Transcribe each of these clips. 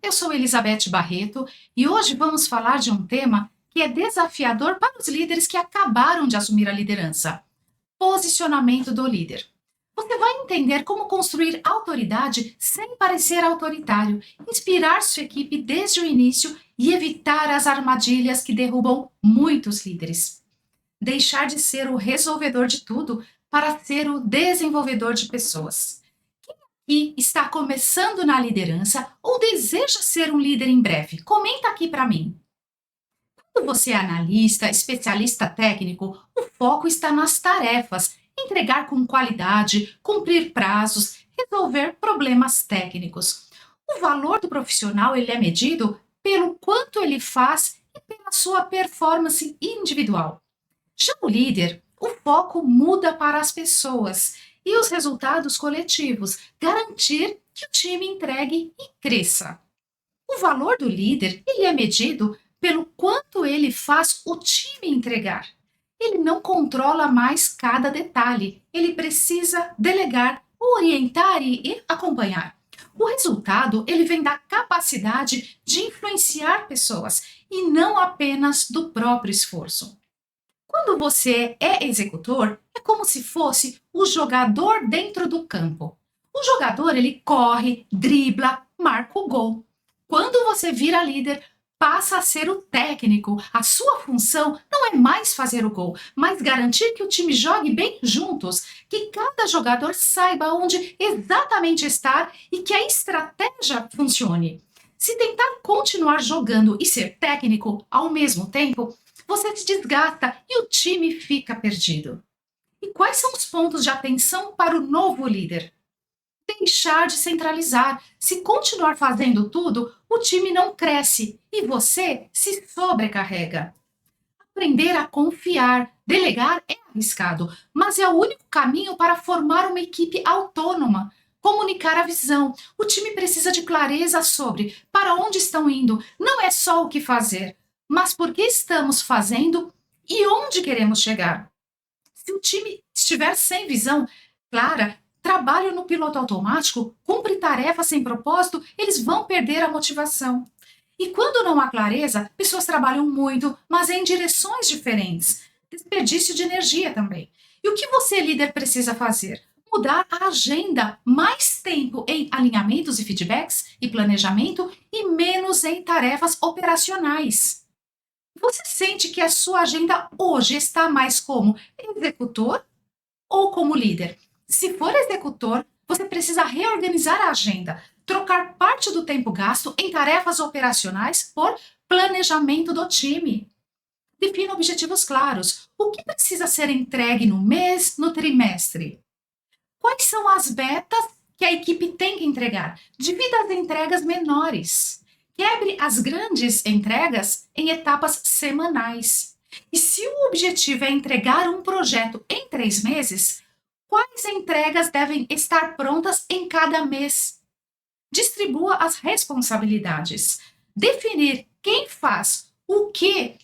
eu sou Elizabeth Barreto e hoje vamos falar de um tema que é desafiador para os líderes que acabaram de assumir a liderança: posicionamento do líder. Você vai entender como construir autoridade sem parecer autoritário, inspirar sua equipe desde o início e evitar as armadilhas que derrubam muitos líderes. Deixar de ser o resolvedor de tudo para ser o desenvolvedor de pessoas. E está começando na liderança ou deseja ser um líder em breve? Comenta aqui para mim. Quando você é analista, especialista técnico, o foco está nas tarefas, entregar com qualidade, cumprir prazos, resolver problemas técnicos. O valor do profissional ele é medido pelo quanto ele faz e pela sua performance individual. Já o líder, o foco muda para as pessoas e os resultados coletivos, garantir que o time entregue e cresça. O valor do líder, ele é medido pelo quanto ele faz o time entregar. Ele não controla mais cada detalhe, ele precisa delegar, orientar e acompanhar. O resultado, ele vem da capacidade de influenciar pessoas e não apenas do próprio esforço. Quando você é executor, é como se fosse o jogador dentro do campo. O jogador ele corre, dribla, marca o gol. Quando você vira líder, passa a ser o técnico. A sua função não é mais fazer o gol, mas garantir que o time jogue bem juntos, que cada jogador saiba onde exatamente estar e que a estratégia funcione. Se tentar continuar jogando e ser técnico ao mesmo tempo, você se desgasta e o time fica perdido. E quais são os pontos de atenção para o novo líder? Deixar de centralizar. Se continuar fazendo tudo, o time não cresce e você se sobrecarrega. Aprender a confiar. Delegar é arriscado, mas é o único caminho para formar uma equipe autônoma. Comunicar a visão. O time precisa de clareza sobre para onde estão indo. Não é só o que fazer, mas por que estamos fazendo e onde queremos chegar. Se o time estiver sem visão clara, trabalha no piloto automático, cumpre tarefas sem propósito, eles vão perder a motivação. E quando não há clareza, pessoas trabalham muito, mas em direções diferentes. Desperdício de energia também. E o que você, líder, precisa fazer? Mudar a agenda, mais tempo em alinhamentos e feedbacks e planejamento e menos em tarefas operacionais. Você sente que a sua agenda hoje está mais como executor ou como líder? Se for executor, você precisa reorganizar a agenda, trocar parte do tempo gasto em tarefas operacionais por planejamento do time. Defina objetivos claros. O que precisa ser entregue no mês, no trimestre? Quais são as metas que a equipe tem que entregar? Divida as entregas menores. Quebre as grandes entregas em etapas semanais. E se o objetivo é entregar um projeto em 3 meses, quais entregas devem estar prontas em cada mês? Distribua as responsabilidades. Definir quem faz o que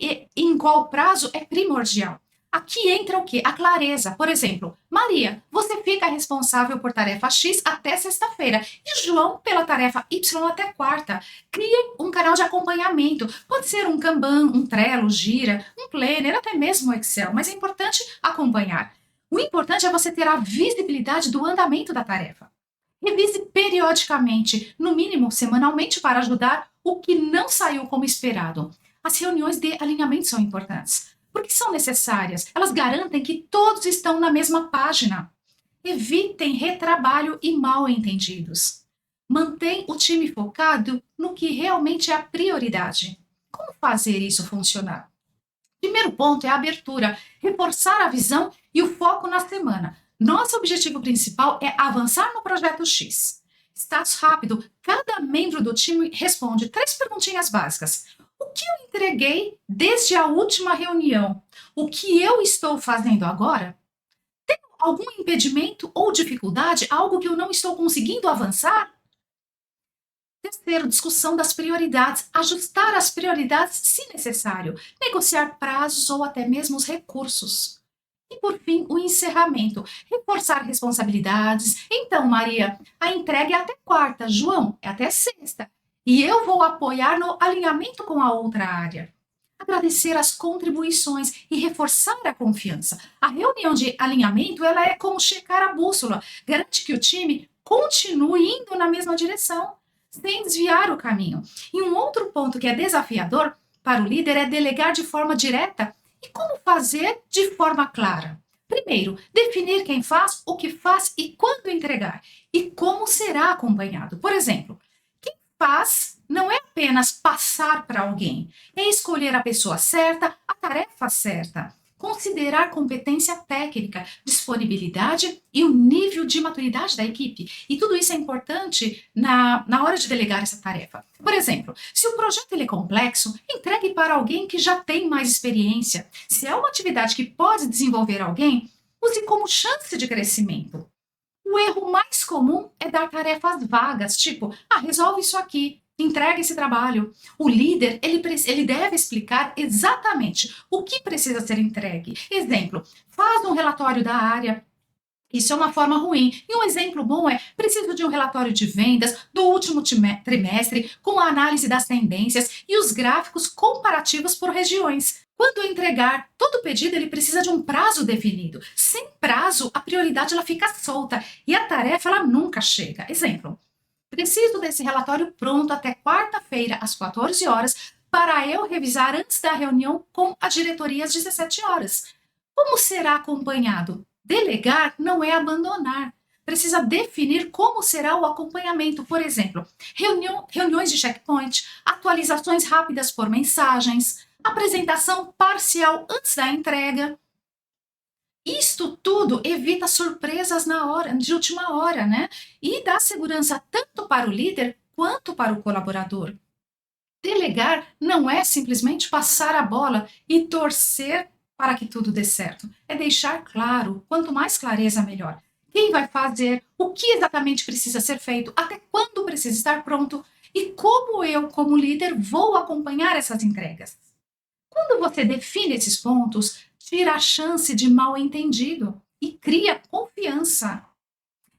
e em qual prazo é primordial. Aqui entra o quê? A clareza. Por exemplo, Maria, você fica responsável por tarefa X até sexta-feira e João pela tarefa Y até quarta. Crie um canal de acompanhamento. Pode ser um Kanban, um Trello, Gira, um Planner, até mesmo um Excel, mas é importante acompanhar. O importante é você ter a visibilidade do andamento da tarefa. Revise periodicamente, no mínimo semanalmente, para ajudar o que não saiu como esperado. As reuniões de alinhamento são importantes. Porque são necessárias. Elas garantem que todos estão na mesma página. Evitem retrabalho e mal-entendidos. Mantém o time focado no que realmente é a prioridade. Como fazer isso funcionar? Primeiro ponto é a abertura, reforçar a visão e o foco na semana. Nosso objetivo principal é avançar no projeto X. Status rápido, cada membro do time responde 3 perguntinhas básicas. O que eu entreguei desde a última reunião? O que eu estou fazendo agora? Tem algum impedimento ou dificuldade? Algo que eu não estou conseguindo avançar? Terceiro, discussão das prioridades. Ajustar as prioridades se necessário. Negociar prazos ou até mesmo os recursos. E por fim, o encerramento. Reforçar responsabilidades. Então, Maria, a entrega é até quarta. João, é até sexta. e eu vou apoiar no alinhamento com a outra área. Agradecer as contribuições e reforçar a confiança. A reunião de alinhamento, ela é como checar a bússola, garante que o time continue indo na mesma direção, sem desviar o caminho. E um outro ponto que é desafiador para o líder é delegar de forma direta. E como fazer de forma clara? Primeiro, definir quem faz, o que faz e quando entregar, e como será acompanhado. Por exemplo, quem faz não é apenas passar para alguém, é escolher a pessoa certa, a tarefa certa, considerar competência técnica, disponibilidade e o nível de maturidade da equipe. E tudo isso é importante na hora de delegar essa tarefa. Por exemplo, se o projeto ele é complexo, entregue para alguém que já tem mais experiência. Se é uma atividade que pode desenvolver alguém, use como chance de crescimento. O erro mais comum é dar tarefas vagas, tipo, resolve isso aqui, entrega esse trabalho. O líder, ele deve explicar exatamente o que precisa ser entregue. Exemplo, faz um relatório da área. Isso é uma forma ruim. E um exemplo bom é: preciso de um relatório de vendas do último trimestre, com a análise das tendências e os gráficos comparativos por regiões. Quando entregar todo o pedido, ele precisa de um prazo definido. Sem prazo, a prioridade ela fica solta e a tarefa ela nunca chega. Exemplo: preciso desse relatório pronto até quarta-feira, às 14 horas, para eu revisar antes da reunião com a diretoria às 17 horas. Como será acompanhado? Delegar não é abandonar. Precisa definir como será o acompanhamento. Por exemplo, reuniões de checkpoint, atualizações rápidas por mensagens, apresentação parcial antes da entrega. Isto tudo evita surpresas de última hora, né? E dá segurança tanto para o líder quanto para o colaborador. Delegar não é simplesmente passar a bola e torcer para que tudo dê certo. É deixar claro, quanto mais clareza, melhor. Quem vai fazer, o que exatamente precisa ser feito, até quando precisa estar pronto e como eu, como líder, vou acompanhar essas entregas. Quando você define esses pontos, tira a chance de mal-entendido e cria confiança.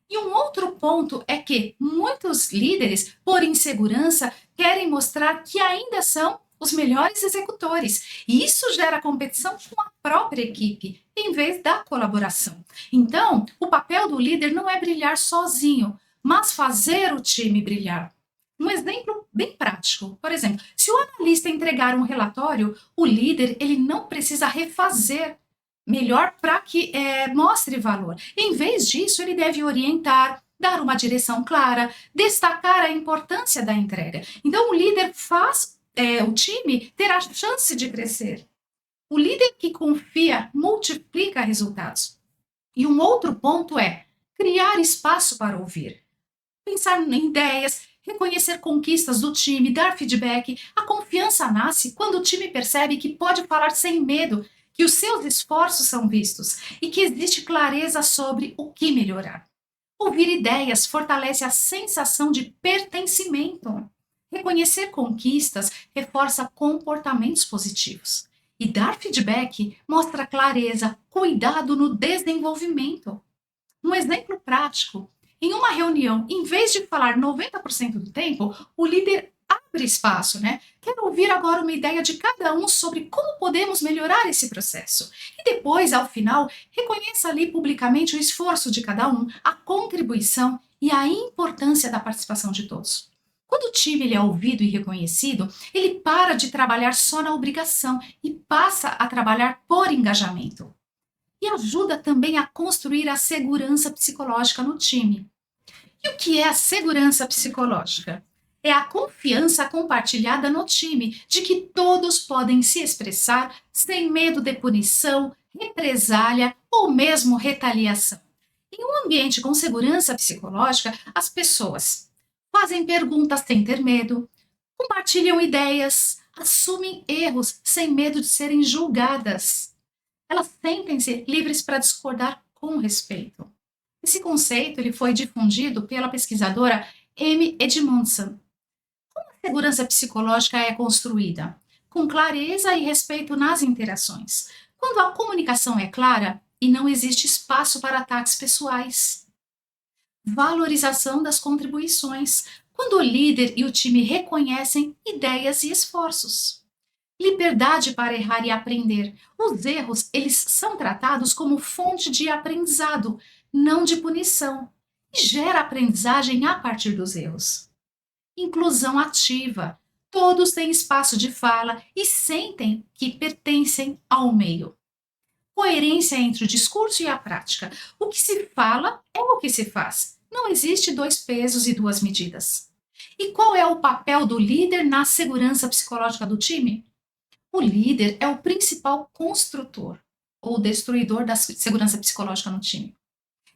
E um outro ponto é que muitos líderes, por insegurança, querem mostrar que ainda são os melhores executores. E isso gera competição com a própria equipe, em vez da colaboração. Então, o papel do líder não é brilhar sozinho, mas fazer o time brilhar. Um exemplo bem prático. Por exemplo, se o analista entregar um relatório, o líder ele não precisa refazer melhor para que mostre valor. Em vez disso, ele deve orientar, dar uma direção clara, destacar a importância da entrega. Então, o líder faz o time ter a chance de crescer. O líder que confia multiplica resultados. E um outro ponto é criar espaço para ouvir. Pensar em ideias, reconhecer conquistas do time, dar feedback. A confiança nasce quando o time percebe que pode falar sem medo, que os seus esforços são vistos e que existe clareza sobre o que melhorar. Ouvir ideias fortalece a sensação de pertencimento. Reconhecer conquistas reforça comportamentos positivos. E dar feedback mostra clareza, cuidado no desenvolvimento. Um exemplo prático: em uma reunião, em vez de falar 90% do tempo, o líder abre espaço, né? Quero ouvir agora uma ideia de cada um sobre como podemos melhorar esse processo. E depois, ao final, reconheça ali publicamente o esforço de cada um, a contribuição e a importância da participação de todos. Quando o time ele é ouvido e reconhecido, ele para de trabalhar só na obrigação e passa a trabalhar por engajamento. E ajuda também a construir a segurança psicológica no time. E o que é a segurança psicológica? É a confiança compartilhada no time de que todos podem se expressar sem medo de punição, represália ou mesmo retaliação. Em um ambiente com segurança psicológica, as pessoas fazem perguntas sem ter medo, compartilham ideias, assumem erros sem medo de serem julgadas. Elas sentem-se livres para discordar com respeito. Esse conceito ele foi difundido pela pesquisadora Amy Edmondson. Como a segurança psicológica é construída? Com clareza e respeito nas interações. Quando a comunicação é clara e não existe espaço para ataques pessoais. Valorização das contribuições. quando o líder e o time reconhecem ideias e esforços. Liberdade para errar e aprender. Os erros, eles são tratados como fonte de aprendizado, não de punição. E gera aprendizagem a partir dos erros. Inclusão ativa. Todos têm espaço de fala e sentem que pertencem ao meio. Coerência entre o discurso e a prática. O que se fala é o que se faz. Não existe dois pesos e duas medidas. E qual é o papel do líder na segurança psicológica do time? O líder é o principal construtor ou destruidor da segurança psicológica no time.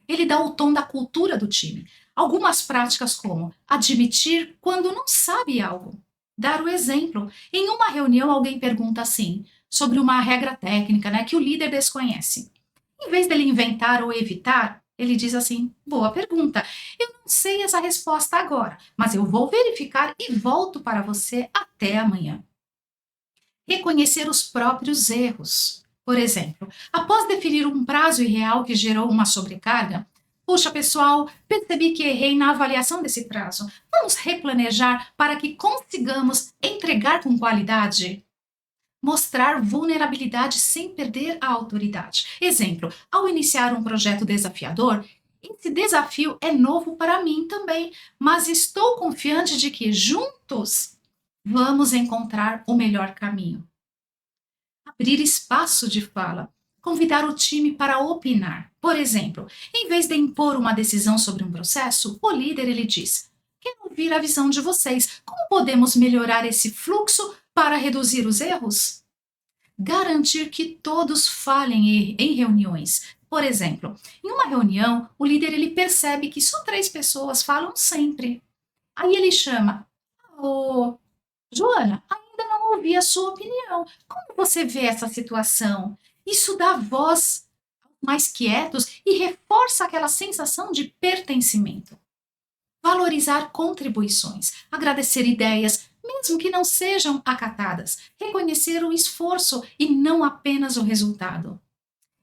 Ele dá o tom da cultura do time. Algumas práticas como admitir quando não sabe algo, dar o exemplo. Em uma reunião alguém pergunta assim, sobre uma regra técnica, né, que o líder desconhece. Em vez dele inventar ou evitar, ele diz assim: boa pergunta, eu não sei essa resposta agora, mas eu vou verificar e volto para você até amanhã. Reconhecer os próprios erros. Por exemplo, após definir um prazo irreal que gerou uma sobrecarga, puxa pessoal, percebi que errei na avaliação desse prazo. Vamos replanejar para que consigamos entregar com qualidade? Mostrar vulnerabilidade sem perder a autoridade. Exemplo, ao iniciar um projeto desafiador, esse desafio é novo para mim também, mas estou confiante de que juntos vamos encontrar o melhor caminho. Abrir espaço de fala. Convidar o time para opinar. Por exemplo, em vez de impor uma decisão sobre um processo, o líder ele diz: quero ouvir a visão de vocês. Como podemos melhorar esse fluxo para reduzir os erros? Garantir que todos falem em reuniões. Por exemplo, em uma reunião, o líder ele percebe que só 3 pessoas falam sempre. Aí ele chama: ô, Joana, ainda não ouvi a sua opinião. Como você vê essa situação? Isso dá voz aos mais quietos e reforça aquela sensação de pertencimento. Valorizar contribuições, agradecer ideias, mesmo que não sejam acatadas, reconhecer o esforço e não apenas o resultado.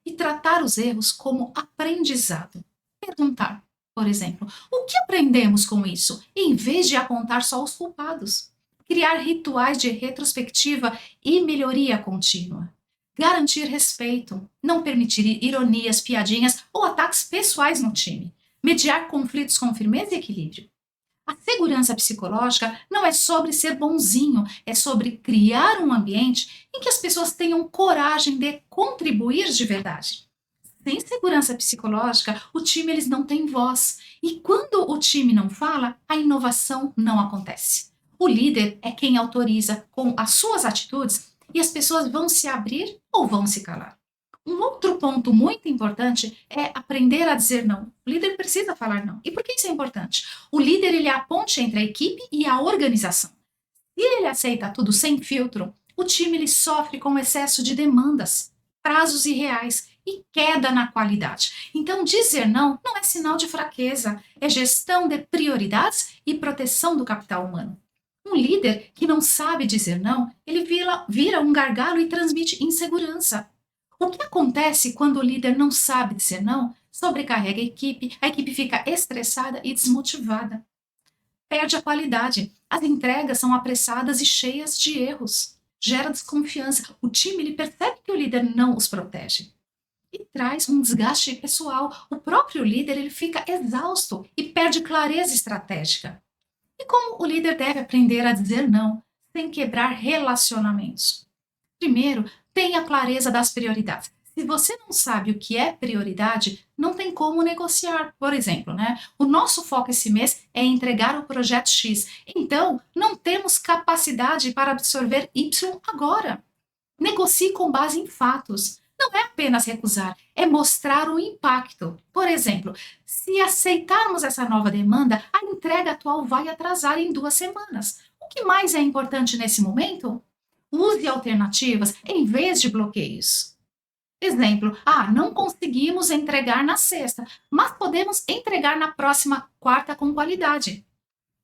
E tratar os erros como aprendizado. Perguntar, por exemplo, o que aprendemos com isso, em vez de apontar só os culpados? Criar rituais de retrospectiva e melhoria contínua. Garantir respeito, não permitir ironias, piadinhas ou ataques pessoais no time. Mediar conflitos com firmeza e equilíbrio. A segurança psicológica não é sobre ser bonzinho, é sobre criar um ambiente em que as pessoas tenham coragem de contribuir de verdade. Sem segurança psicológica, o time eles não tem voz. E quando o time não fala, a inovação não acontece. O líder é quem autoriza com as suas atitudes e as pessoas vão se abrir ou vão se calar. Um outro ponto muito importante é aprender a dizer não. O líder precisa falar não. E por que isso é importante? O líder ele é a ponte entre a equipe e a organização. Se ele aceita tudo sem filtro, o time ele sofre com excesso de demandas, prazos irreais e queda na qualidade. Então, dizer não não é sinal de fraqueza, é gestão de prioridades e proteção do capital humano. Um líder que não sabe dizer não, ele vira um gargalo e transmite insegurança. O que acontece quando o líder não sabe dizer não? Sobrecarrega a equipe fica estressada e desmotivada. Perde a qualidade, as entregas são apressadas e cheias de erros. Gera desconfiança, o time ele percebe que o líder não os protege. E traz um desgaste pessoal. O próprio líder ele fica exausto e perde clareza estratégica. E como o líder deve aprender a dizer não, sem quebrar relacionamentos? Primeiro, tenha clareza das prioridades. Se você não sabe o que é prioridade, não tem como negociar. Por exemplo, né? O nosso foco esse mês é entregar o projeto X. Então, não temos capacidade para absorver Y agora. Negocie com base em fatos. Não é apenas recusar, é mostrar o impacto. Por exemplo, se aceitarmos essa nova demanda, a entrega atual vai atrasar em 2 semanas. O que mais é importante nesse momento? Use alternativas em vez de bloqueios. Exemplo, não conseguimos entregar na sexta, mas podemos entregar na próxima quarta com qualidade.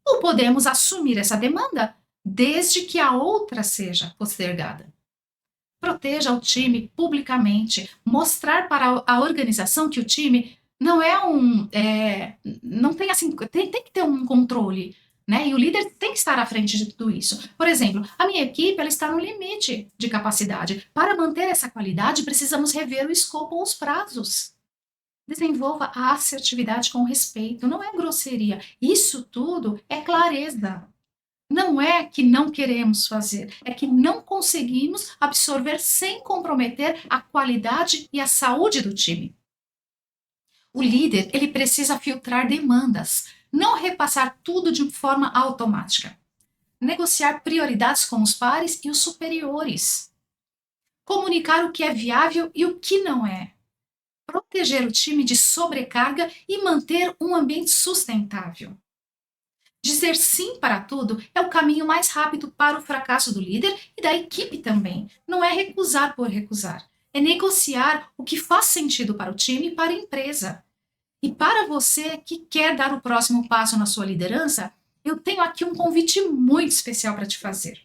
Ou podemos assumir essa demanda, desde que a outra seja postergada. Proteja o time publicamente, mostrar para a organização que o time não é não tem assim, tem que ter um controle, né? E o líder tem que estar à frente de tudo isso. Por exemplo, a minha equipe ela está no limite de capacidade. Para manter essa qualidade, precisamos rever o escopo ou os prazos. Desenvolva a assertividade com respeito, não é grosseria. Isso tudo é clareza. Não é que não queremos fazer, é que não conseguimos absorver sem comprometer a qualidade e a saúde do time. O líder, ele precisa filtrar demandas, não repassar tudo de forma automática. Negociar prioridades com os pares e os superiores. Comunicar o que é viável e o que não é. Proteger o time de sobrecarga e manter um ambiente sustentável. Dizer sim para tudo é o caminho mais rápido para o fracasso do líder e da equipe também. Não é recusar por recusar. É negociar o que faz sentido para o time e para a empresa. E para você que quer dar o próximo passo na sua liderança, eu tenho aqui um convite muito especial para te fazer.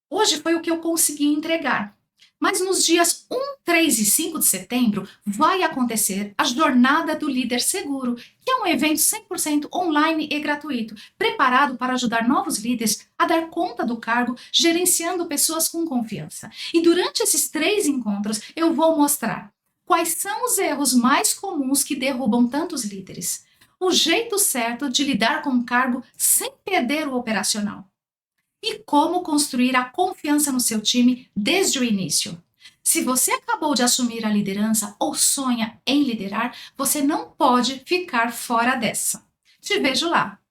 Hoje foi o que eu consegui entregar. Mas nos dias 1, 3 e 5 de setembro vai acontecer a Jornada do Líder Seguro, que é um evento 100% online e gratuito, preparado para ajudar novos líderes a dar conta do cargo, gerenciando pessoas com confiança. E durante esses 3 encontros eu vou mostrar quais são os erros mais comuns que derrubam tantos líderes, o jeito certo de lidar com o cargo sem perder o operacional e como construir a confiança no seu time desde o início. Se você acabou de assumir a liderança ou sonha em liderar, você não pode ficar fora dessa. Te vejo lá!